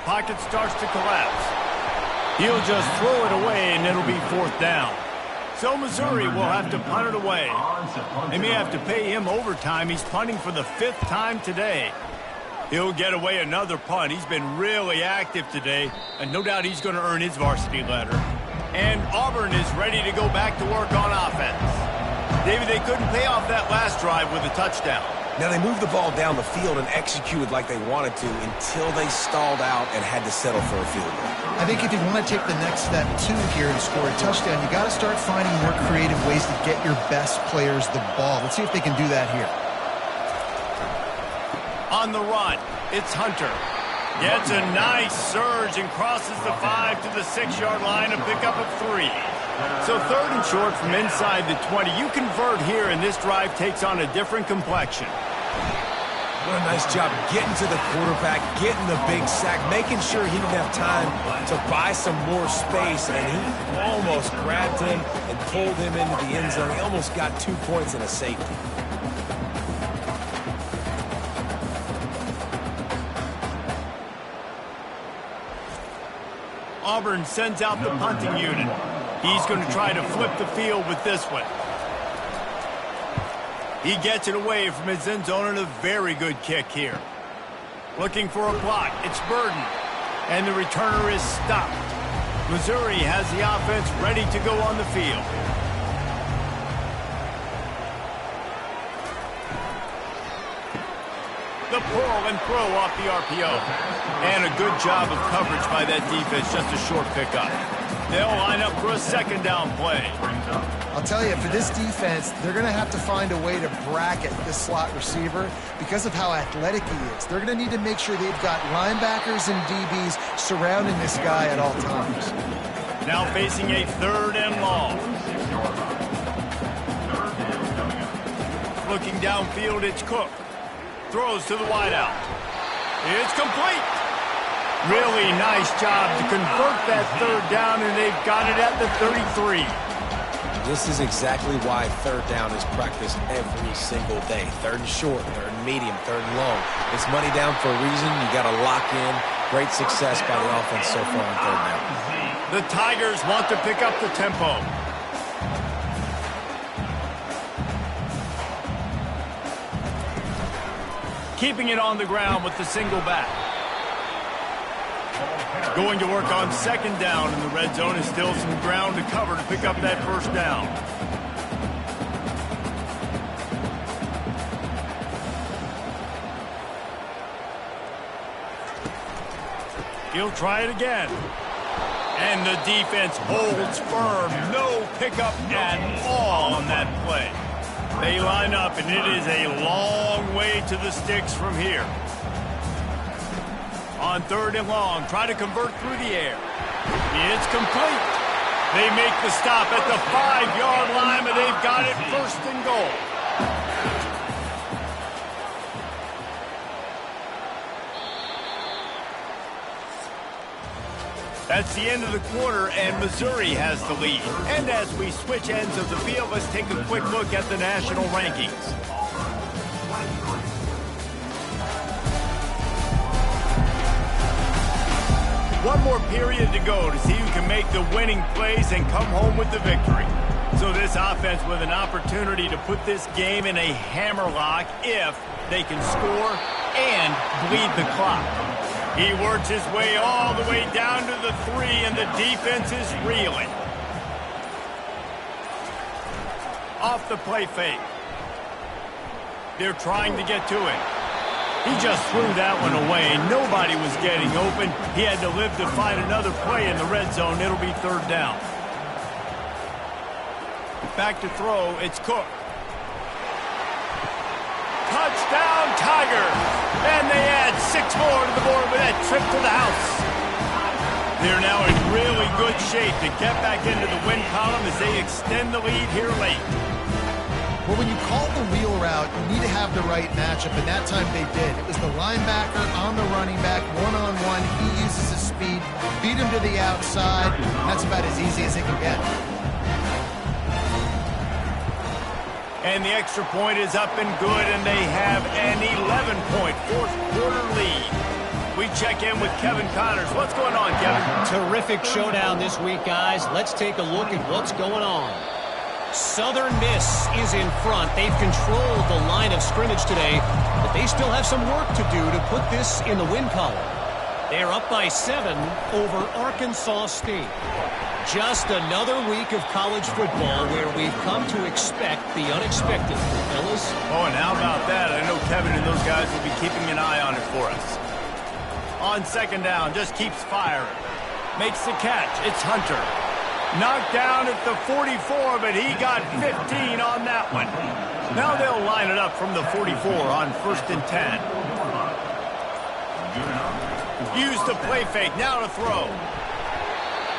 S1: Pocket starts to collapse. He'll just throw it away, and it'll be 4th down. So Missouri will have to punt it away. They may have to pay him overtime. He's punting for the 5th time today. He'll get away another punt. He's been really active today, and no doubt he's going to earn his varsity letter. And Auburn is ready to go back to work on offense. David, they couldn't pay off that last drive with a touchdown.
S2: Now, they moved the ball down the field and executed like they wanted to until they stalled out and had to settle for a field goal.
S3: I think if you want to take the next step, too, here and score a touchdown, you got to start finding more creative ways to get your best players the ball. Let's see if they can do that here. On the run, it's Hunter. Gets a nice surge and crosses the 5 to the 6-yard line, a pickup of 3. So 3rd and short from inside the 20. You convert here, and this drive takes on a different complexion.
S2: What a nice job getting to the quarterback, getting the big sack, making sure he didn't have time to buy some more space, and he almost grabbed him and pulled him into the end zone. He almost got 2 points and a safety.
S1: Auburn sends out the punting unit. He's going to try to flip the field with this one. He gets it away from his end zone and a very good kick here. Looking for a block. It's Burden. And the returner is stopped. Missouri has the offense ready to go on the field. The pull and throw off the RPO. And a good job of coverage by that defense, just a short pickup. They'll line up for a 2nd down play.
S3: I'll tell you, for this defense, they're going to have to find a way to bracket this slot receiver because of how athletic he is. They're going to need to make sure they've got linebackers and DBs surrounding this guy at all times.
S1: Now facing a 3rd and long. Looking downfield, it's Cook. Throws to the wideout. It's complete. Really nice job to convert that 3rd down, and they've got it at the 33.
S2: This is exactly why 3rd down is practiced every single day. 3rd and short, 3rd and medium, 3rd and long. It's money down for a reason. You got to lock in. Great success by the offense so far on 3rd down.
S1: The Tigers want to pick up the tempo. Keeping it on the ground with the single back. Going to work on 2nd down in the red zone is still some ground to cover to pick up that 1st down. He'll try it again. And the defense holds firm. No pickup at all on that play. They line up, and it is a long way to the sticks from here. On 3rd and long, try to convert through the air. It's complete. They make the stop at the 5-yard line, but they've got it 1st and goal. That's the end of the quarter, and Missouri has the lead. And as we switch ends of the field, let's take a quick look at the national rankings. One more period to go to see who can make the winning plays and come home with the victory. So this offense with an opportunity to put this game in a hammerlock if they can score and bleed the clock. He works his way all the way down to the 3, and the defense is reeling. Off the play fake. They're trying to get to it. He just threw that one away. Nobody was getting open. He had to live to fight another play in the red zone. It'll be 3rd down. Back to throw. It's Cook. Touchdown, Tiger. And they add 6 more to the board with that trip to the house. They're now in really good shape to get back into the win column as they extend the lead here late.
S3: Well, when you call the wheel route, you need to have the right matchup, and that time they did. It was the linebacker on the running back, one-on-one. He uses his speed, beat him to the outside, and that's about as easy as it can get.
S1: And the extra point is up and good, and they have an 11-point fourth-quarter lead. We check in with Kevin Connors. What's going on, Kevin?
S4: Terrific showdown this week, guys. Let's take a look at what's going on. Southern Miss is in front. They've controlled the line of scrimmage today, but they still have some work to do to put this in the win column. They're up by 7 over Arkansas State. Just another week of college football where we've come to expect the unexpected, fellas.
S1: Oh, and how about that? I know Kevin and those guys will be keeping an eye on it for us. On 2nd down, just keeps firing. Makes the catch. It's Hunter. Knocked down at the 44, but he got 15 on that one. Now they'll line it up from the 44 on 1st and 10. Use the play fake, now to throw.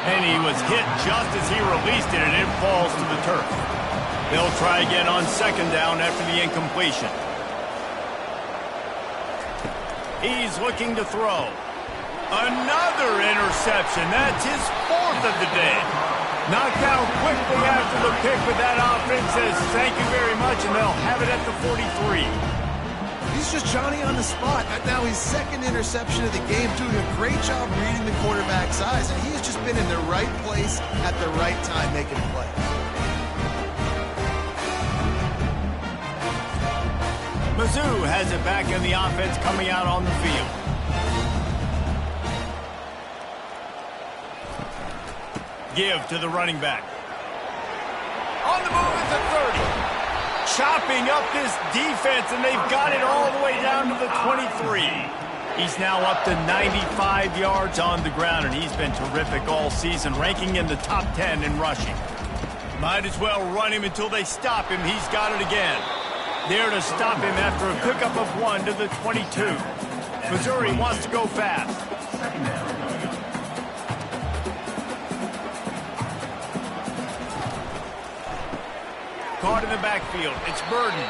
S1: And he was hit just as he released it, and it falls to the turf. They'll try again on 2nd down after the incompletion. He's looking to throw. Another interception. That's his 4th of the day. Knocked down quickly after the pick, but that offense says thank you very much, and they'll have it at the 43.
S3: He's just Johnny on the spot. Now his 2nd interception of the game, doing a great job reading the quarterback's eyes, and he's just been in the right place at the right time making plays.
S1: Mizzou has it back in the offense coming out on the field. Give to the running back. On the move at the 30. Chopping up this defense, and they've got it all the way down to the 23. He's now up to 95 yards on the ground, and he's been terrific all season, ranking in the top 10 in rushing. Might as well run him until they stop him. He's got it again. There to stop him after a pickup of 1 to the 22. Missouri wants to go fast. Caught in the backfield. It's Burden.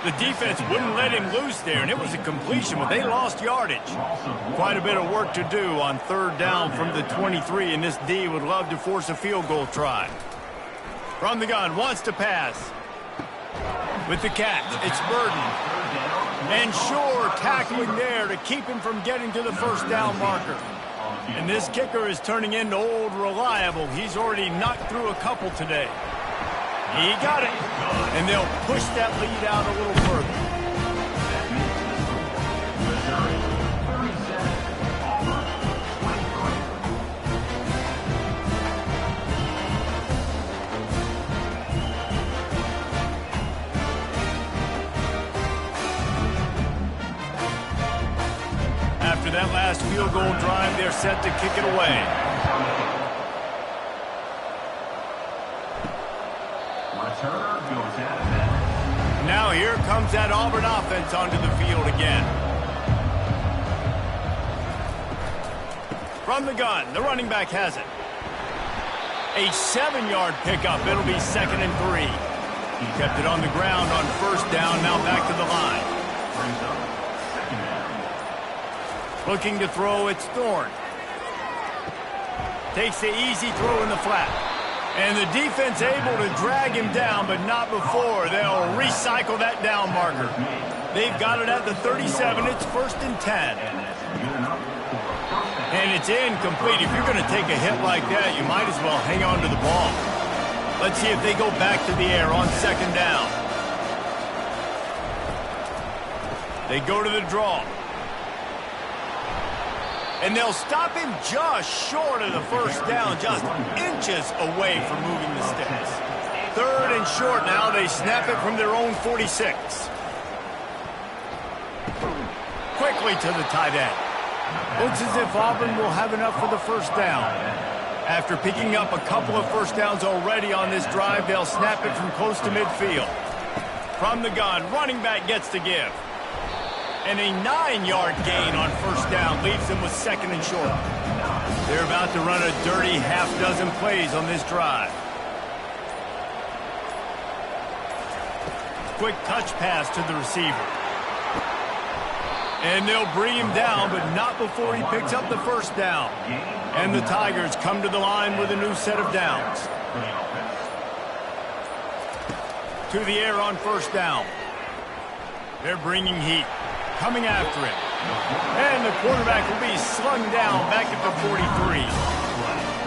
S1: The defense wouldn't let him loose there, and it was a completion, but they lost yardage. Quite a bit of work to do on 3rd down from the 23, and this D would love to force a field goal try. From the gun, wants to pass. With the catch, it's Burden. And Shore tackling there to keep him from getting to the 1st down marker. And this kicker is turning into old reliable. He's already knocked through a couple today. He got it. And they'll push that lead out a little further. After that last field goal drive, they're set to kick it away. Now here comes that Auburn offense onto the field again. From the gun, the running back has it. A 7-yard pickup. It'll be 2nd and 3. He kept it on the ground on 1st down, now back to the line. Looking to throw, it's Thorne. Takes the easy throw in the flat. And the defense able to drag him down, but not before. They'll recycle that down marker. They've got it at the 37. It's 1st and 10. And it's incomplete. If you're going to take a hit like that, you might as well hang on to the ball. Let's see if they go back to the air on second down. They go to the draw. And they'll stop him just short of the first down, just inches away from moving the sticks. Third and short now. They snap it from their own 46. Quickly to the tight end. Looks as if Auburn will have enough for the first down. After picking up a couple of first downs already on this drive, they'll snap it from close to midfield. From the gun, running back gets the give. And a 9-yard gain on first down leaves them with second and short. They're about to run a dirty half-dozen plays on this drive. Quick touch pass to the receiver. And they'll bring him down, but not before he picks up the first down. And the Tigers come to the line with a new set of downs. To the air on first down. They're bringing heat. Coming after him. And the quarterback will be slung down back at the 43.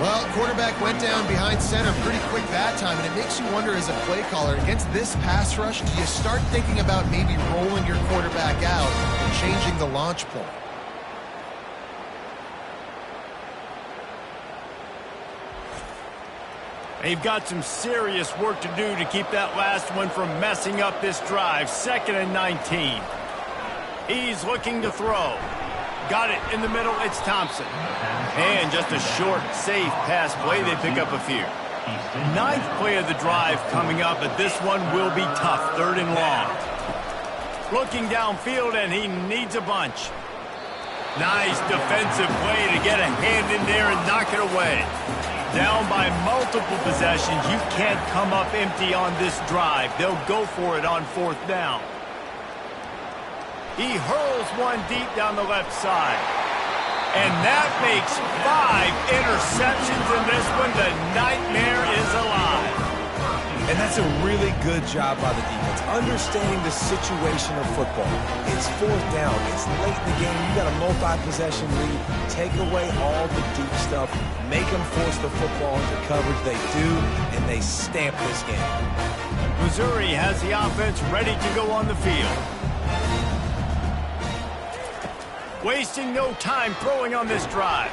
S3: Well, quarterback went down behind center pretty quick that time, and it makes you wonder as a play caller, against this pass rush, do you start thinking about maybe rolling your quarterback out and changing the launch point?
S1: They've got some serious work to do to keep that last one from messing up this drive. 2nd and 19. He's looking to throw. Got it in the middle. It's Thompson. And just a short, safe pass play. They pick up a few. 9th play of the drive coming up, but this one will be tough. 3rd and long. Looking downfield, and he needs a bunch. Nice defensive play to get a hand in there and knock it away. Down by multiple possessions. You can't come up empty on this drive. They'll go for it on 4th down. He hurls one deep down the left side. And that makes 5 interceptions in this one. The nightmare is alive.
S2: And that's a really good job by the defense, understanding the situation of football. It's 4th down. It's late in the game. You got a multi-possession lead. Take away all the deep stuff. Make them force the football into coverage. They do, and they stamp this game.
S1: Missouri has the offense ready to go on the field. Wasting no time throwing on this drive.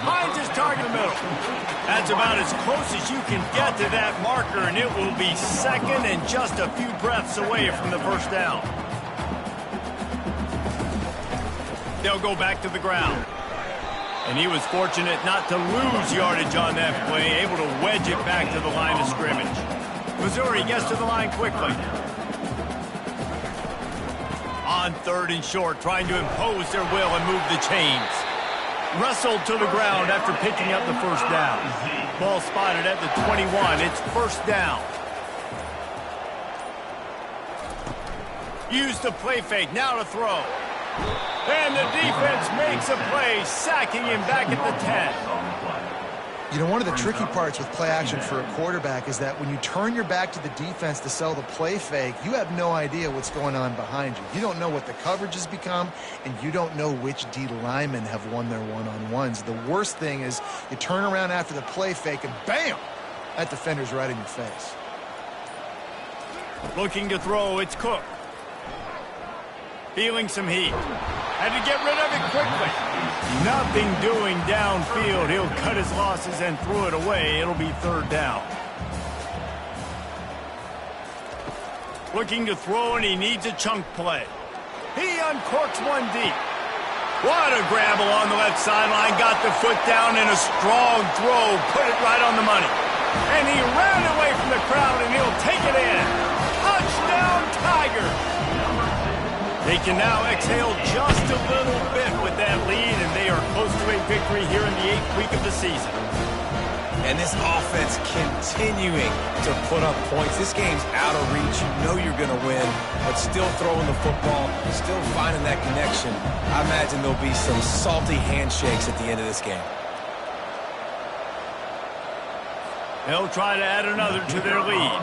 S1: Finds his target in the middle. That's about as close as you can get to that marker, and it will be second and just a few breaths away from the first down. They'll go back to the ground. And he was fortunate not to lose yardage on that play, able to wedge it back to the line of scrimmage. Missouri gets to the line quickly. On 3rd and short, trying to impose their will and move the chains. Wrestled to the ground after picking up the first down. Ball spotted at the 21. It's first down. Use the play fake. Now to throw. And the defense makes a play, sacking him back at the 10.
S3: You know, one of the tricky parts with play action for a quarterback is that when you turn your back to the defense to sell the play fake, you have no idea what's going on behind you. You don't know what the coverage has become, and you don't know which D linemen have won their one-on-ones. The worst thing is you turn around after the play fake, and bam! That defender's right in your face.
S1: Looking to throw, it's Cook. Feeling some heat. Had to get rid of it quickly. Nothing doing downfield. He'll cut his losses and throw it away. It'll be 3rd down. Looking to throw, and he needs a chunk play. He uncorks one deep. What a grab along the left sideline. Got the foot down in a strong throw. Put it right on the money. And he ran away from the crowd, and he'll take it in. Touchdown, Tigers. They can now exhale just a little bit with that lead, and they are close to a victory here in the 8th week of the season.
S2: And this offense continuing to put up points. This game's out of reach. You know you're going to win, but still throwing the football, still finding that connection. I imagine there'll be some salty handshakes at the end of this game.
S1: They'll try to add another to their lead.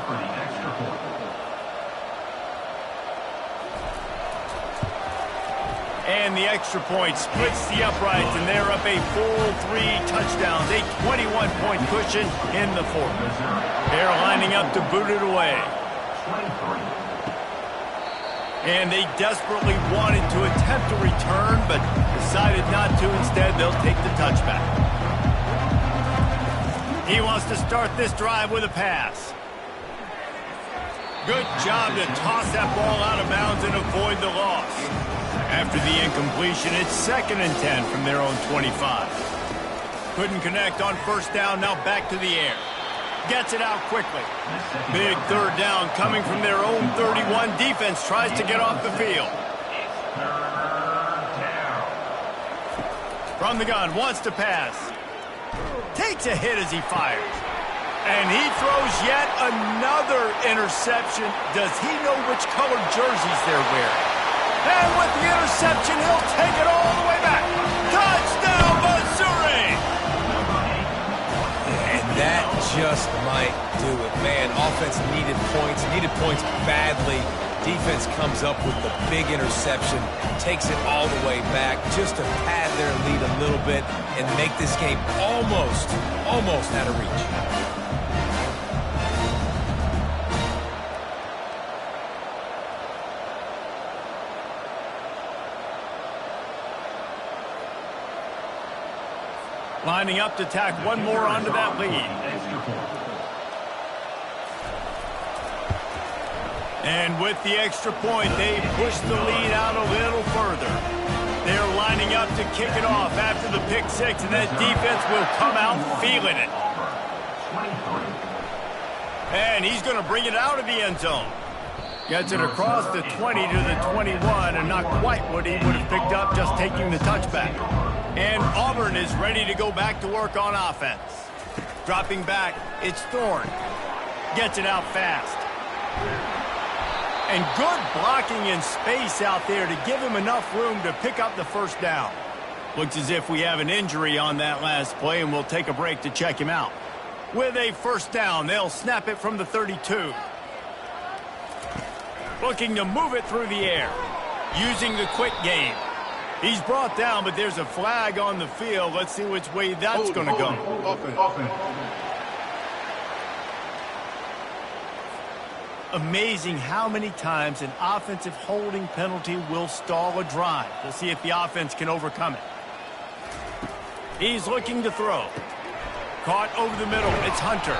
S1: And the extra point splits the uprights, and they're up a full 3 touchdowns, a 21-point cushion in the fourth. They're lining up to boot it away. And they desperately wanted to attempt a return, but decided not to. Instead, they'll take the touchback. He wants to start this drive with a pass. Good job to toss that ball out of bounds and avoid the loss. After the incompletion, it's 2nd and 10 from their own 25. Couldn't connect on first down, now back to the air. Gets it out quickly. Big 3rd down coming from their own 31. Defense tries to get off the field. From the gun, wants to pass. Takes a hit as he fires. And he throws yet another interception. Does he know which colored jerseys they're wearing? And with the interception, he'll take it all the way back. Touchdown, Missouri!
S2: And that just might do it. Man, offense needed points badly. Defense comes up with the big interception, takes it all the way back just to pad their lead a little bit and make this game almost out of reach.
S1: Lining up to tack one more onto that lead. And with the extra point, they push the lead out a little further. They're lining up to kick it off after the pick 6, and that defense will come out feeling it. And he's going to bring it out of the end zone. Gets it across the 20 to the 21, and not quite what he would have picked up just taking the touchback. And Auburn is ready to go back to work on offense. Dropping back, it's Thorne. Gets it out fast. And good blocking in space out there to give him enough room to pick up the first down. Looks as if we have an injury on that last play, and we'll take a break to check him out. With a first down, they'll snap it from the 32. Looking to move it through the air. Using the quick game. He's brought down, but there's a flag on the field. Let's see which way that's going to go. Amazing how many times an offensive holding penalty will stall a drive. We'll see if the offense can overcome it. He's looking to throw. Caught over the middle. It's Hunter.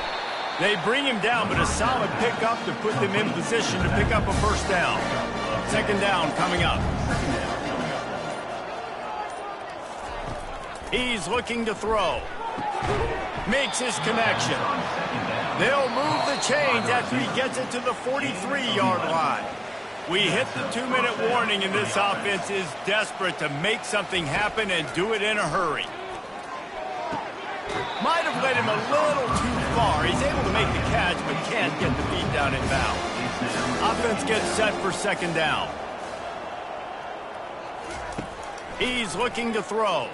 S1: They bring him down, but a solid pickup to put them in position to pick up a first down. 2nd down coming up. He's looking to throw. Makes his connection. They'll move the chains after he gets it to the 43-yard line. We hit the 2-minute warning, and this offense is desperate to make something happen and do it in a hurry. Might have led him a little too far. He's able to make the catch, but can't get the feet down in bounds. Offense gets set for 2nd down. He's looking to throw.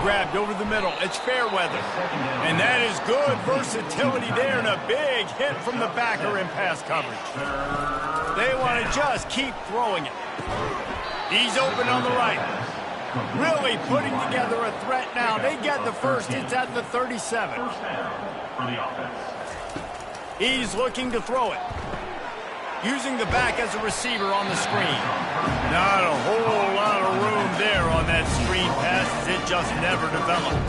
S1: Grabbed over the middle. It's Fairweather. And that is good versatility there, and a big hit from the backer in pass coverage. They want to just keep throwing it. He's open on the right. Really putting together a threat now. They get the first. It's at the 37. He's looking to throw it. Using the back as a receiver on the screen. Not a whole lot of room there on that screen pass, as it just never developed.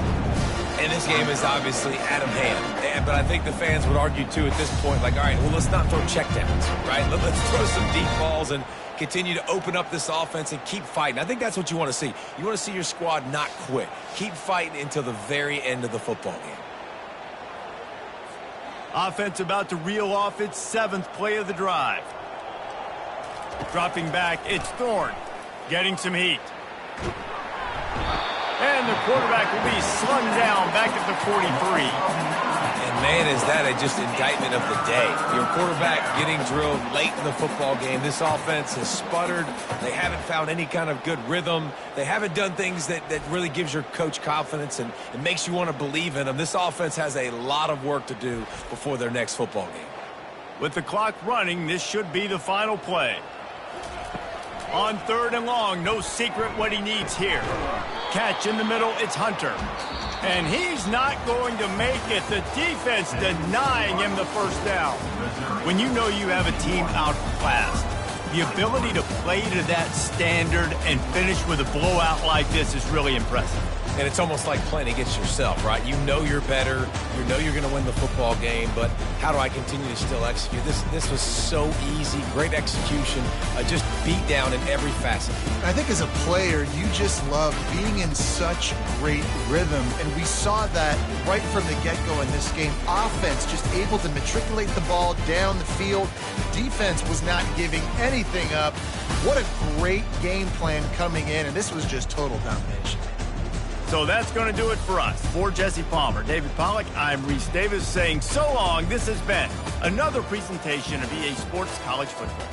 S2: And this game is obviously out of hand. But I think the fans would argue, too, at this point, like, all right, well, let's not throw checkdowns, right? Let's throw some deep balls and continue to open up this offense and keep fighting. I think that's what you want to see. You want to see your squad not quit. Keep fighting until the very end of the football game.
S1: Offense about to reel off its 7th play of the drive. Dropping back, it's Thorne. Getting some heat. And the quarterback will be slung down back at the 43.
S2: And man, is that just indictment of the day. Your quarterback getting drilled late in the football game. This offense has sputtered. They haven't found any kind of good rhythm. They haven't done things that really gives your coach confidence and it makes you want to believe in them. This offense has a lot of work to do before their next football game.
S1: With the clock running, this should be the final play. On 3rd and long, no secret what he needs here. Catch in the middle, it's Hunter. And he's not going to make it. The defense denying him the first down. When you know you have a team outclassed, the ability to play to that standard and finish with a blowout like this is really impressive.
S2: And it's almost like playing against yourself, right? You know you're better. You know you're going to win the football game, but how do I continue to still execute? This was so easy. Great execution. Just beat down in every facet.
S3: I think as a player, you just love being in such great rhythm, and we saw that right from the get-go in this game. Offense just able to matriculate the ball down the field. Defense was not giving anything up. What a great game plan coming in, and this was just total domination.
S1: So that's going to do it for us. For Jesse Palmer, David Pollack, I'm Reese Davis saying so long. This has been another presentation of EA Sports College Football.